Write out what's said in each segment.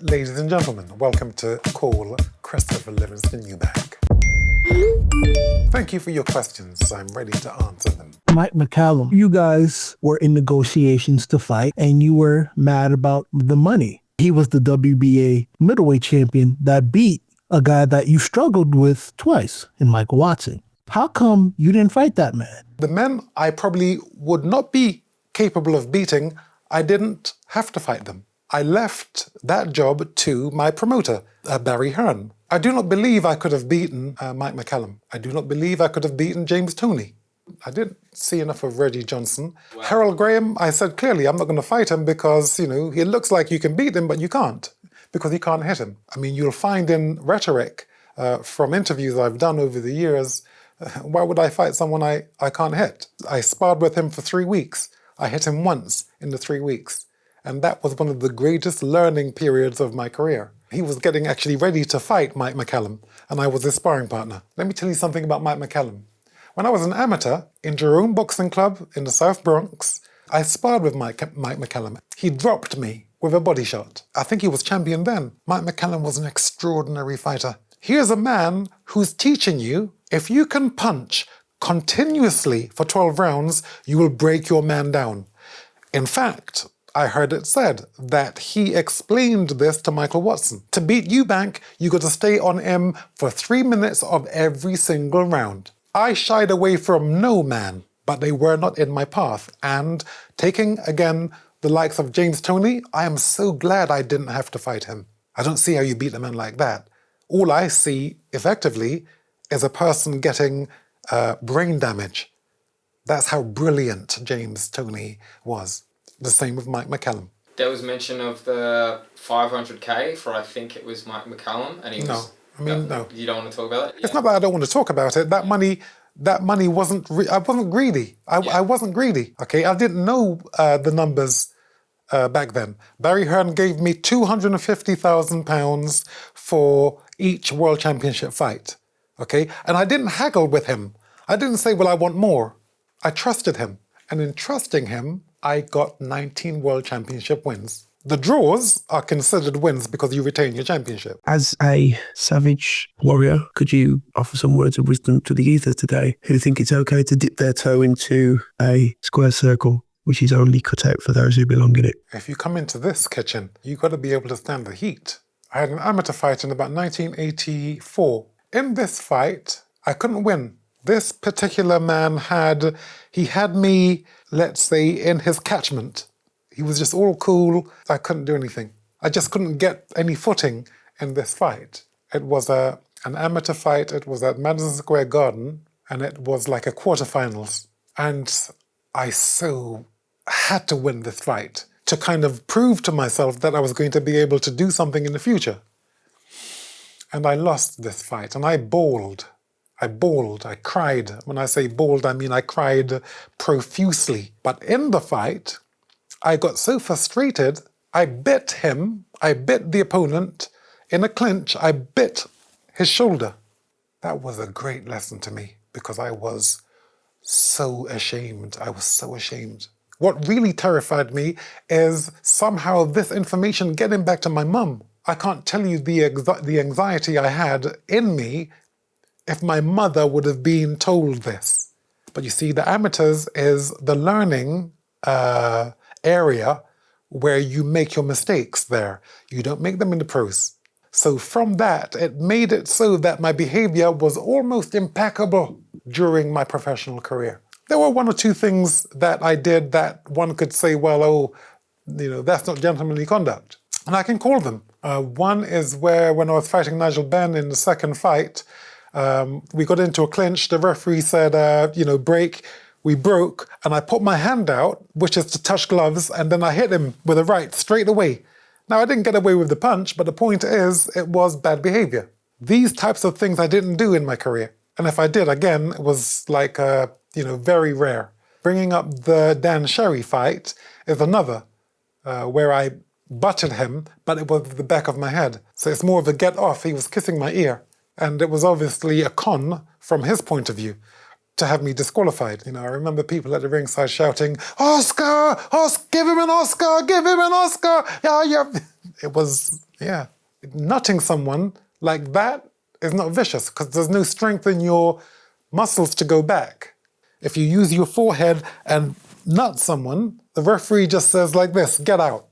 Ladies and gentlemen, welcome to Call Christopher Livingston Eubank. Thank you for your questions. I'm ready to answer them. Mike McCallum, you guys were in negotiations to fight and you were mad about the money. He was the WBA middleweight champion that beat a guy that you struggled with twice in Michael Watson. How come you didn't fight that man? The men I probably would not be capable of beating, I didn't have to fight them. I left that job to my promoter, Barry Hearn. I do not believe I could have beaten Mike McCallum. I do not believe I could have beaten James Toney. I didn't see enough of Reggie Johnson. Wow. Harold Graham, I said clearly, I'm not going to fight him because, it looks like you can beat him, but you can't, because he can't hit him. I mean, you'll find in rhetoric from interviews I've done over the years, why would I fight someone I can't hit? I sparred with him for 3 weeks. I hit him once in the 3 weeks. And that was one of the greatest learning periods of my career. He was getting actually ready to fight Mike McCallum, and I was his sparring partner. Let me tell you something about Mike McCallum. When I was an amateur in Jerome Boxing Club in the South Bronx, I sparred with Mike McCallum. He dropped me with a body shot. I think he was champion then. Mike McCallum was an extraordinary fighter. Here's a man who's teaching you, if you can punch continuously for 12 rounds, you will break your man down. In fact, I heard it said that he explained this to Michael Watson. To beat Eubank, you got to stay on him for 3 minutes of every single round. I shied away from no man, but they were not in my path. And taking, again, the likes of James Toney, I am so glad I didn't have to fight him. I don't see how you beat a man like that. All I see, effectively, is a person getting brain damage. That's how brilliant James Toney was. The same with Mike McCallum. There was mention of the 500K for, I think it was Mike McCallum, and he was... No. You don't want to talk about it? Yeah. It's not that I don't want to talk about it. That money wasn't... I wasn't greedy. I wasn't greedy, okay? I didn't know the numbers back then. Barry Hearn gave me £250,000 for each World Championship fight, okay? And I didn't haggle with him. I didn't say, well, I want more. I trusted him. And in trusting him, I got 19 World Championship wins. The draws are considered wins because you retain your championship. As a savage warrior, could you offer some words of wisdom to the ether today who think it's okay to dip their toe into a square circle which is only cut out for those who belong in it? If you come into this kitchen, you've got to be able to stand the heat. I had an amateur fight in about 1984. In this fight, I couldn't win. This particular man had me, let's say, in his catchment. He was just all cool. I couldn't do anything. I just couldn't get any footing in this fight. It was an amateur fight. It was at Madison Square Garden, and it was like a quarterfinals. And I so had to win this fight to kind of prove to myself that I was going to be able to do something in the future. And I lost this fight, and I bawled. I cried. When I say bawled, I mean I cried profusely. But in the fight, I got so frustrated, I bit the opponent in a clinch, I bit his shoulder. That was a great lesson to me because I was so ashamed. What really terrified me is somehow this information getting back to my mum. I can't tell you the anxiety I had in me if my mother would have been told this. But you see, the amateurs is the learning area where you make your mistakes there. You don't make them in the pros. So from that, it made it so that my behavior was almost impeccable during my professional career. There were one or two things that I did that one could say, well, that's not gentlemanly conduct. And I can call them. One is where when I was fighting Nigel Benn in the second fight, we got into a clinch. The referee said, break. We broke, and I put my hand out, which is to touch gloves, and then I hit him with a right straight away. Now, I didn't get away with the punch, but the point is, it was bad behavior. These types of things I didn't do in my career. And if I did, again, it was like, very rare. Bringing up the Dan Sherry fight is another, where I butted him, but it was the back of my head. So it's more of a get off. He was kissing my ear. And it was obviously a con from his point of view to have me disqualified. I remember people at the ringside shouting, Oscar, give him an Oscar, give him an Oscar. Yeah. It was Yeah. Nutting someone like that is not vicious because there's no strength in your muscles to go back. If you use your forehead and nut someone, the referee just says like this, get out.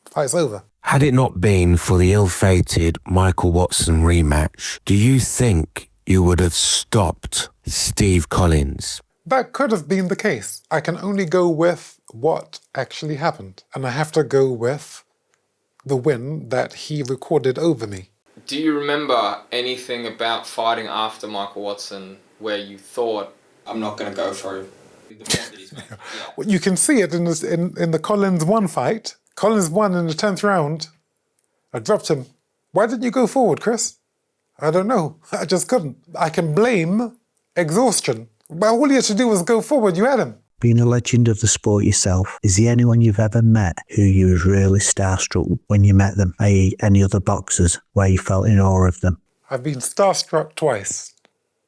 Fight's over. Had it not been for the ill-fated Michael Watson rematch, do you think you would have stopped Steve Collins? That could have been the case. I can only go with what actually happened. And I have to go with the win that he recorded over me. Do you remember anything about fighting after Michael Watson where you thought, I'm not going to go for the point that he's made? Yeah. Well, you can see it in the Collins 1 fight. Collins won in the 10th round. I dropped him. Why didn't you go forward, Chris? I don't know. I just couldn't. I can blame exhaustion. But all you had to do was go forward. You had him. Being a legend of the sport yourself, is there anyone you've ever met who you was really starstruck when you met them, i.e. any other boxers where you felt in awe of them? I've been starstruck twice.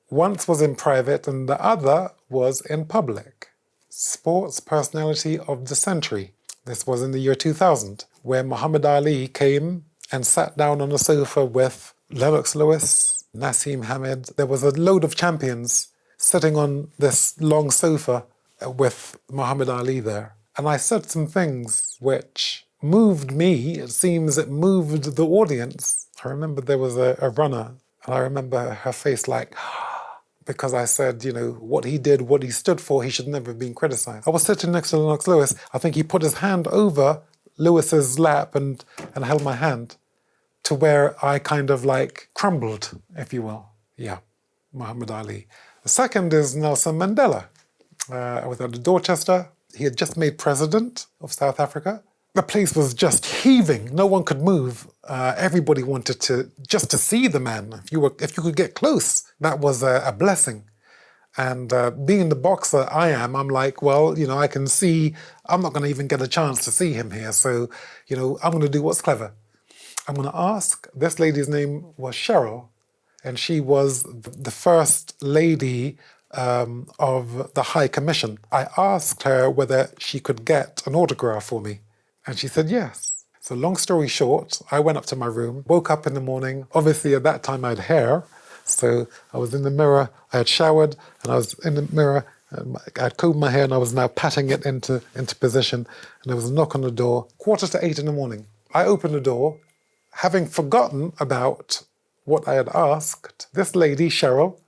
Once was in private and the other was in public. Sports personality of the century. This was in the year 2000, where Muhammad Ali came and sat down on a sofa with Lennox Lewis, Nassim Hamed. There was a load of champions sitting on this long sofa with Muhammad Ali there. And I said some things which moved me. It seems it moved the audience. I remember there was a runner, and I remember her face like, because I said, you know, what he did, what he stood for, he should never have been criticized. I was sitting next to Lennox Lewis. I think he put his hand over Lewis's lap and held my hand to where I kind of like crumbled, if you will. Yeah, Muhammad Ali. The second is Nelson Mandela. I was at Dorchester. He had just made president of South Africa. The place was just heaving. No one could move. Everybody wanted to see the man. If you could get close, that was a blessing. And being the boxer I am, I'm like, well, you know, I can see. I'm not going to even get a chance to see him here. So, you know, I'm going to do what's clever. I'm going to ask. This lady's name was Cheryl, and she was the first lady of the High Commission. I asked her whether she could get an autograph for me, and she said yes. So long story short, I went up to my room, woke up in the morning. Obviously at that time I had hair, so I was in the mirror, I had showered, and I was in the mirror, I had combed my hair and I was now patting it into position, and there was a knock on the door, 7:45 in the morning. I opened the door, having forgotten about what I had asked. This lady, Cheryl,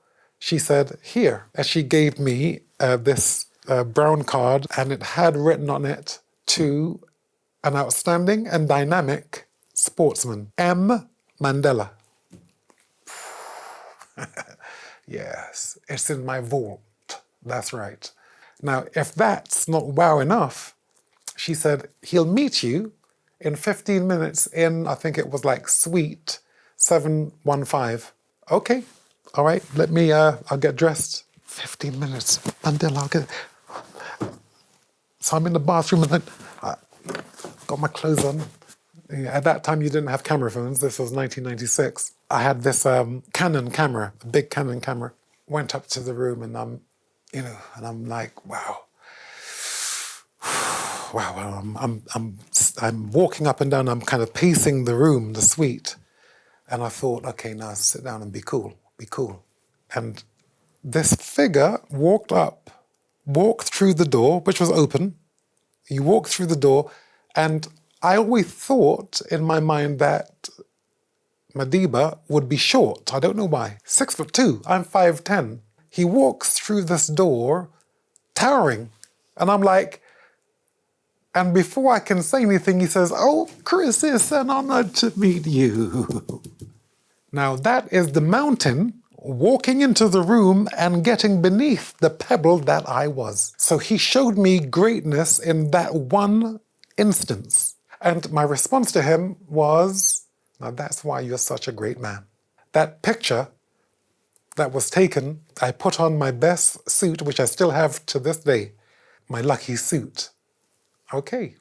she said, here, as she gave me this brown card, and it had written on it, to an outstanding and dynamic sportsman, M. Mandela. Yes, it's in my vault. That's right. Now, if that's not wow enough, she said, he'll meet you in 15 minutes in, I think it was like suite 715. Okay. All right, let me, I'll get dressed. 15 minutes, Mandela, I'll get... So I'm in the bathroom and then I got my clothes on. At that time, you didn't have camera phones. This was 1996. I had this Canon camera, a big Canon camera. Went up to the room and I'm like, wow. Wow, I'm walking up and down, I'm kind of pacing the room, the suite. And I thought, okay, now sit down and be cool. And this figure walked through the door, which was open. He walked through the door, and I always thought in my mind that Madiba would be short. I don't know why. 6'2", I'm 5'10". He walks through this door, towering. And I'm like, and before I can say anything, he says, oh, Chris, it's an honor to meet you. Now that is the mountain walking into the room and getting beneath the pebble that I was. So he showed me greatness in that one instance. And my response to him was, now that's why you're such a great man. That picture that was taken, I put on my best suit, which I still have to this day, my lucky suit. Okay.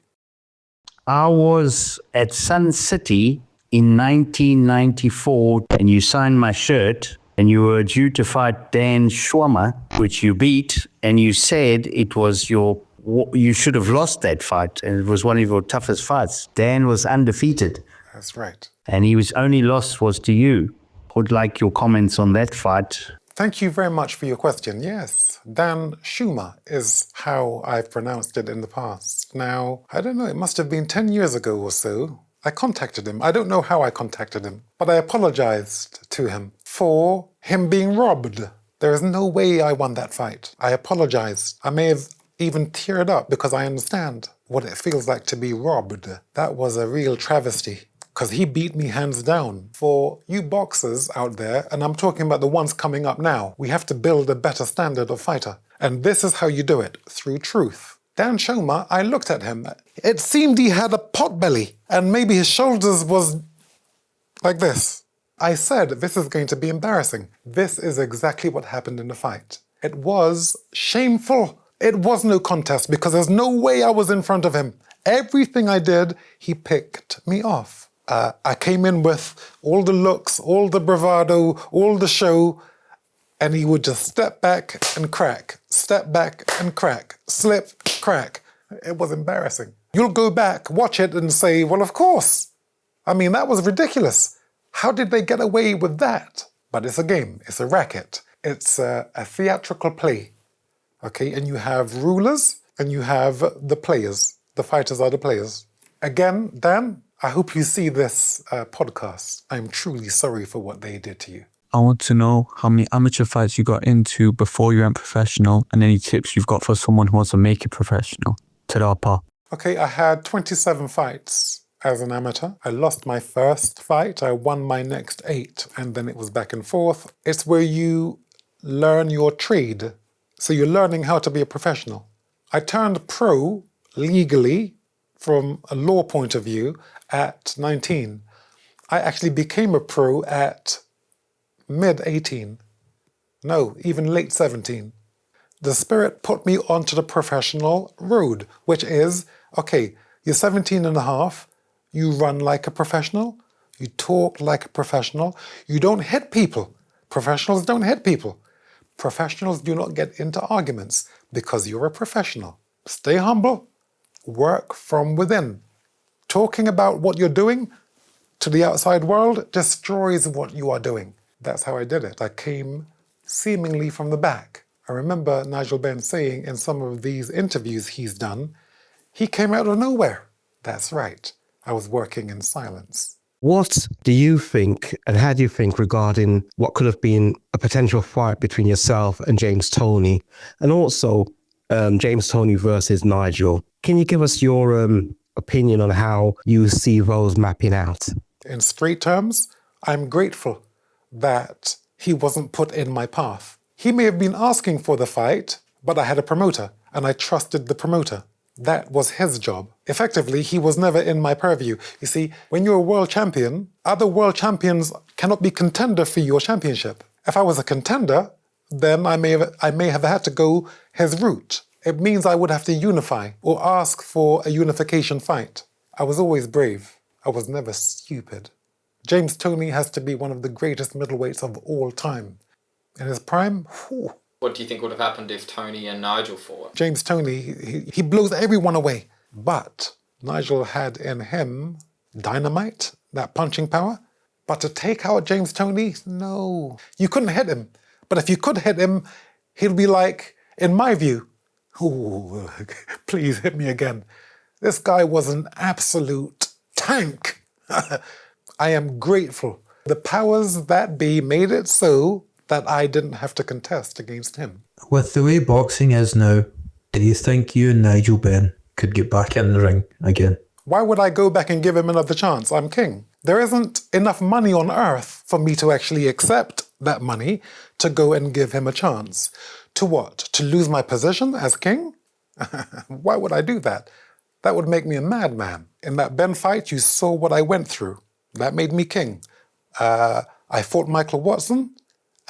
I was at Sun City in 1994, and you signed my shirt, and you were due to fight Dan Schwammer, which you beat, and you said it was you should have lost that fight, and it was one of your toughest fights. Dan was undefeated. That's right. And his only loss was to you. Would like your comments on that fight. Thank you very much for your question. Yes, Dan Schumer is how I've pronounced it in the past. Now, I don't know, it must have been 10 years ago or so. I contacted him. I don't know how I contacted him, but I apologized to him for him being robbed. There is no way I won that fight. I apologized. I may have even teared up because I understand what it feels like to be robbed. That was a real travesty. Because he beat me hands down. For you boxers out there, and I'm talking about the ones coming up now, we have to build a better standard of fighter. And this is how you do it, through truth. Dan Schumer, I looked at him. It seemed he had a pot belly, and maybe his shoulders was like this. I said, this is going to be embarrassing. This is exactly what happened in the fight. It was shameful. It was no contest because there's no way I was in front of him. Everything I did, he picked me off. I came in with all the looks, all the bravado, all the show, and he would just step back and crack, step back and crack, slip, crack. It was embarrassing. You'll go back, watch it and say, well, of course. I mean, that was ridiculous. How did they get away with that? But it's a game, it's a racket. It's a theatrical play, okay? And you have rulers and you have the players. The fighters are the players. Again, Dan, I hope you see this podcast. I'm truly sorry for what they did to you. I want to know how many amateur fights you got into before you went professional and any tips you've got for someone who wants to make it professional. Ta-da. Okay, I had 27 fights as an amateur. I lost my first fight. I won my next 8, and then it was back and forth. It's where you learn your trade. So you're learning how to be a professional. I turned pro legally from a law point of view at 19. I actually became a pro at mid-18. No, even late 17. The spirit put me onto the professional road, which is, okay, you're 17 and a half, you run like a professional, you talk like a professional, you don't hit people. Professionals don't hit people. Professionals do not get into arguments because you're a professional. Stay humble, work from within. Talking about what you're doing to the outside world destroys what you are doing. That's how I did it. I came seemingly from the back. I remember Nigel Benn saying in some of these interviews he's done, he came out of nowhere. That's right. I was working in silence. What do you think, and how do you think regarding what could have been a potential fight between yourself and James Toney, and also James Toney versus Nigel? Can you give us your opinion on how you see those mapping out? In straight terms, I'm grateful that he wasn't put in my path. He may have been asking for the fight, but I had a promoter, and I trusted the promoter. That was his job. Effectively, he was never in my purview. You see, when you're a world champion, other world champions cannot be contender for your championship. If I was a contender, then I may have had to go his route. It means I would have to unify or ask for a unification fight. I was always brave. I was never stupid. James Toney has to be one of the greatest middleweights of all time. In his prime, whew. What do you think would have happened if Toney and Nigel fought? James Toney, he blows everyone away. But Nigel had in him dynamite, that punching power. But to take out James Toney, no. You couldn't hit him. But if you could hit him, he'd be like, in my view, ooh, please hit me again. This guy was an absolute tank. I am grateful. The powers that be made it so that I didn't have to contest against him. With the way boxing is now, do you think you and Nigel Benn could get back in the ring again? Why would I go back and give him another chance? I'm king. There isn't enough money on earth for me to actually accept that money to go and give him a chance. To what? To lose my position as king? Why would I do that? That would make me a madman. In that Benn fight, you saw what I went through. That made me king. I fought Michael Watson,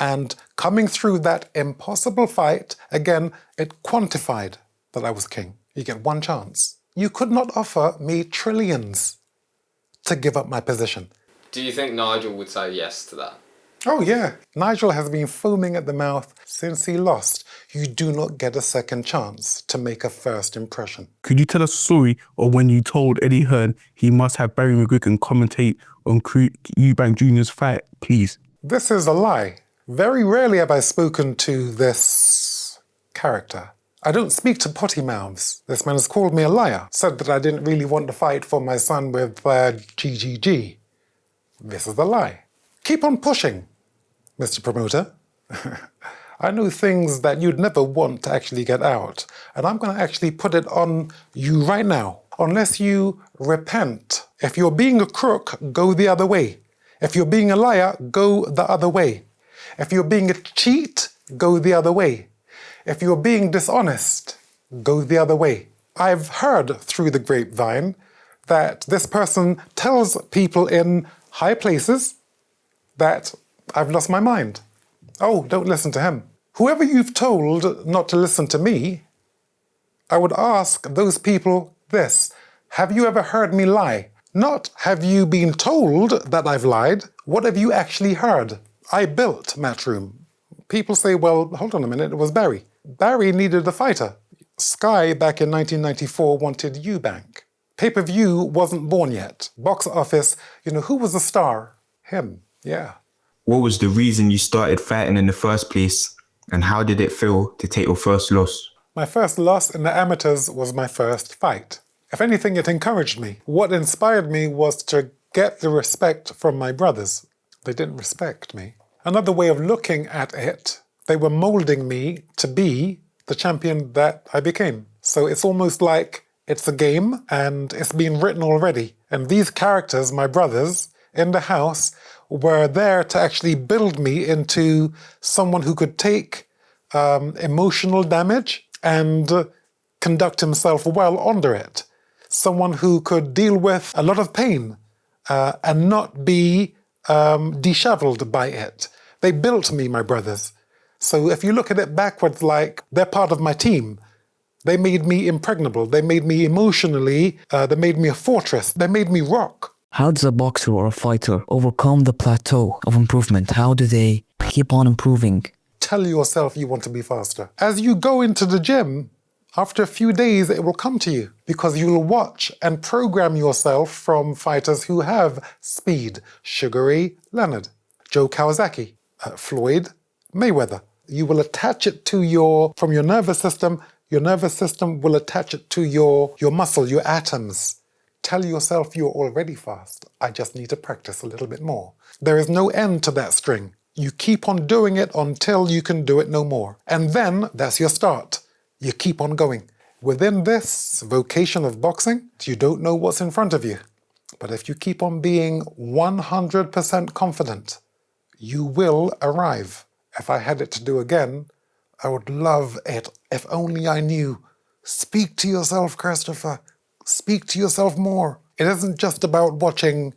and coming through that impossible fight, again, it quantified that I was king. You get one chance. You could not offer me trillions to give up my position. Do you think Nigel would say yes to that? Oh yeah, Nigel has been foaming at the mouth since he lost. You do not get a second chance to make a first impression. Could you tell us a story of when you told Eddie Hearn he must have Barry McGuigan commentate on Eubank Jr.'s fight, please? This is a lie. Very rarely have I spoken to this character. I don't speak to potty mouths. This man has called me a liar, said that I didn't really want to fight for my son with GGG. This is a lie. Keep on pushing, Mr. Promoter. I know things that you'd never want to actually get out, and I'm going to actually put it on you right now. Unless you repent. If you're being a crook, go the other way. If you're being a liar, go the other way. If you're being a cheat, go the other way. If you're being dishonest, go the other way. I've heard through the grapevine that this person tells people in high places that I've lost my mind. Oh, don't listen to him. Whoever you've told not to listen to me, I would ask those people this. Have you ever heard me lie? Not have you been told that I've lied. What have you actually heard? I built Matchroom. People say, well, hold on a minute, it was Barry. Barry needed a fighter. Sky back in 1994 wanted Eubank. Pay-per-view wasn't born yet. Box office, who was the star? Him, yeah. What was the reason you started fighting in the first place, and how did it feel to take your first loss? My first loss in the amateurs was my first fight. If anything, it encouraged me. What inspired me was to get the respect from my brothers. They didn't respect me. Another way of looking at it, they were molding me to be the champion that I became. So it's almost like it's a game and it's been written already. And these characters, my brothers, in the house, were there to actually build me into someone who could take emotional damage and conduct himself well under it. Someone who could deal with a lot of pain and not be disheveled by it. They built me, my brothers. So if you look at it backwards, like they're part of my team. They made me impregnable. They made me emotionally, they made me a fortress. They made me rock. How does a boxer or a fighter overcome the plateau of improvement? How do they keep on improving? Tell yourself you want to be faster. As you go into the gym, after a few days, it will come to you because you'll watch and program yourself from fighters who have speed. Sugar Ray Leonard, Joe Kawasaki, Floyd Mayweather. You will attach it to from your nervous system. Your nervous system will attach it to your muscle, your atoms. Tell yourself you're already fast. I just need to practice a little bit more. There is no end to that string. You keep on doing it until you can do it no more. And then that's your start. You keep on going. Within this vocation of boxing, you don't know what's in front of you. But if you keep on being 100% confident, you will arrive. If I had it to do again, I would love it. If only I knew. Speak to yourself, Christopher. Speak to yourself more. It isn't just about watching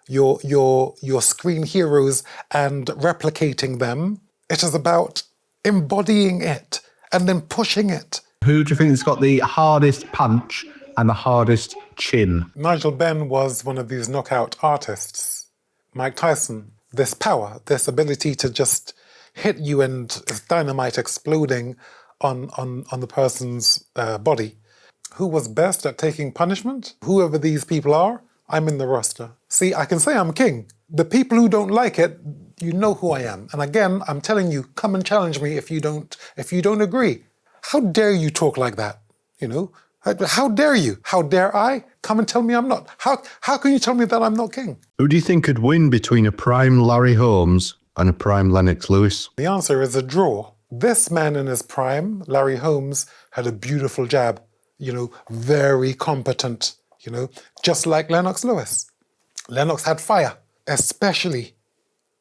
your screen heroes and replicating them. It is about embodying it and then pushing it. Who do you think has got the hardest punch and the hardest chin? Nigel Benn was one of these knockout artists. Mike Tyson, this power, this ability to just hit you and it's dynamite exploding on the person's body. Who was best at taking punishment? Whoever these people are, I'm in the roster. See, I can say I'm king. The people who don't like it, you know who I am. And again, I'm telling you, come and challenge me if you don't agree. How dare you talk like that? How dare you? How dare I? Come and tell me I'm not. How can you tell me that I'm not king? Who do you think could win between a prime Larry Holmes and a prime Lennox Lewis? The answer is a draw. This man in his prime, Larry Holmes, had a beautiful jab. Very competent, just like Lennox Lewis. Lennox had fire, especially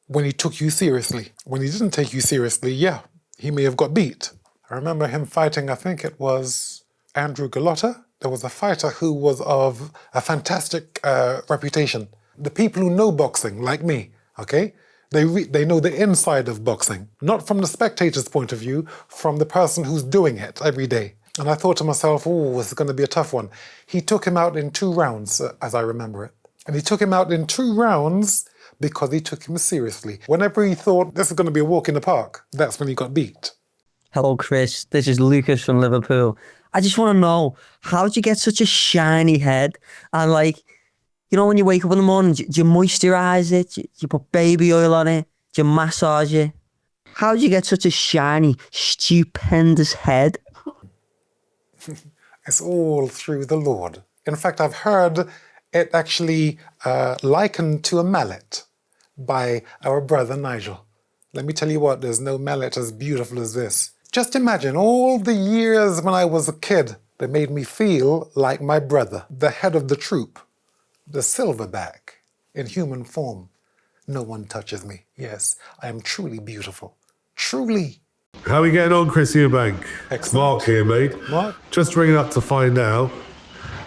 when he took you seriously. When he didn't take you seriously, yeah, he may have got beat. I remember him fighting, I think it was Andrew Galotta. There was a fighter who was of a fantastic reputation. The people who know boxing, like me, okay, they know the inside of boxing. Not from the spectator's point of view, from the person who's doing it every day. And I thought to myself, oh, this is going to be a tough one. He took him out in 2 rounds, as I remember it. And he took him out in 2 rounds because he took him seriously. Whenever he thought this is going to be a walk in the park, that's when he got beat. Hello, Chris. This is Lucas from Liverpool. I just want to know, how did you get such a shiny head? And like, you know, when you wake up in the morning, do you moisturize it? Do you put baby oil on it? Do you massage it? How did you get such a shiny, stupendous head? It's all through the Lord. In fact, I've heard it actually likened to a mallet by our brother Nigel. Let me tell you what, there's no mallet as beautiful as this. Just imagine all the years when I was a kid that made me feel like my brother, the head of the troop, the silverback in human form. No one touches me. Yes, I am truly beautiful. Truly. How are we getting on, Chris Eubank? Excellent. Mark here, mate. Mark? Just ringing up to find out,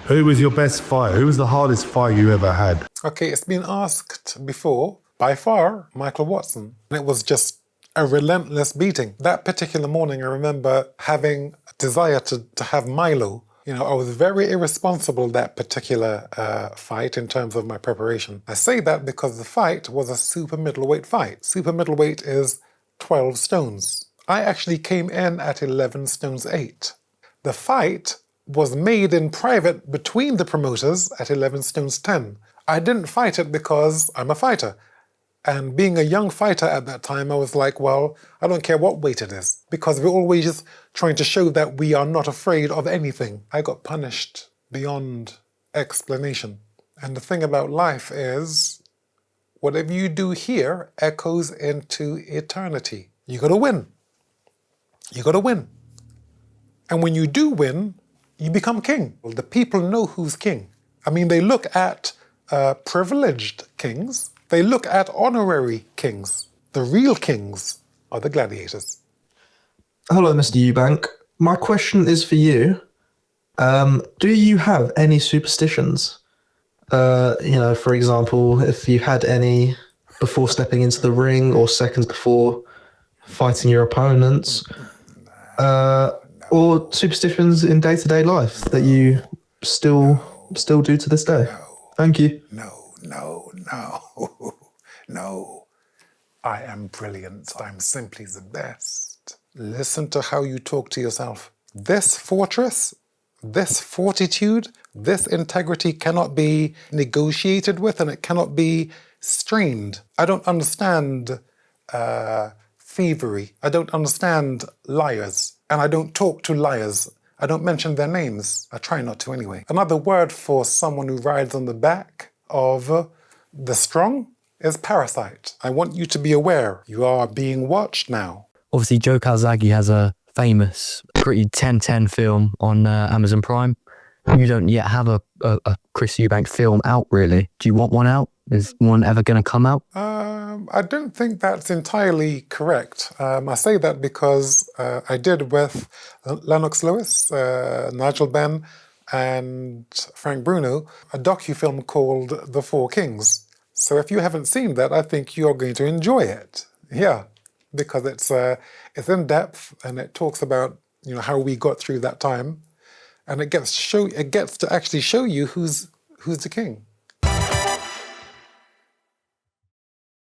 who was your best fight? Who was the hardest fight you ever had? Okay, it's been asked before. By far, Michael Watson. And it was just a relentless beating. That particular morning, I remember having a desire to have Milo. You know, I was very irresponsible that particular fight in terms of my preparation. I say that because the fight was a super middleweight fight. Super middleweight is 12 stones. I actually came in at 11 stones 8. The fight was made in private between the promoters at 11 stones 10. I didn't fight it because I'm a fighter. And being a young fighter at that time, I was like, well, I don't care what weight it is, because we're always just trying to show that we are not afraid of anything. I got punished beyond explanation. And the thing about life is, whatever you do here echoes into eternity. You gotta win. You gotta win. And when you do win, you become king. Well, the people know who's king. I mean, they look at privileged kings. They look at honorary kings. The real kings are the gladiators. Hello, Mr. Eubank. My question is for you. Do you have any superstitions? For example, if you had any before stepping into the ring or seconds before fighting your opponents, or superstitions in day-to-day life that you still do to this day? Thank you. No. I am brilliant. I'm simply the best. Listen to how you talk to yourself. This fortress, this fortitude, this integrity cannot be negotiated with, and it cannot be strained. I don't understand thievery. I don't understand liars. And I don't talk to liars. I don't mention their names. I try not to anyway. Another word for someone who rides on the back of the strong is parasite. I want you to be aware. You are being watched now. Obviously, Joe Calzaghe has a famous, pretty 10/10 film on Amazon Prime. You don't yet have a Chris Eubank film out, really. Do you want one out? Is one ever going to come out? I don't think that's entirely correct. I say that because I did with Lennox Lewis, Nigel Benn, and Frank Bruno, a docu-film called The Four Kings. So if you haven't seen that, I think you're going to enjoy it. Yeah, because it's in depth, and it talks about, you know, how we got through that time, and it gets to actually show you who's the king.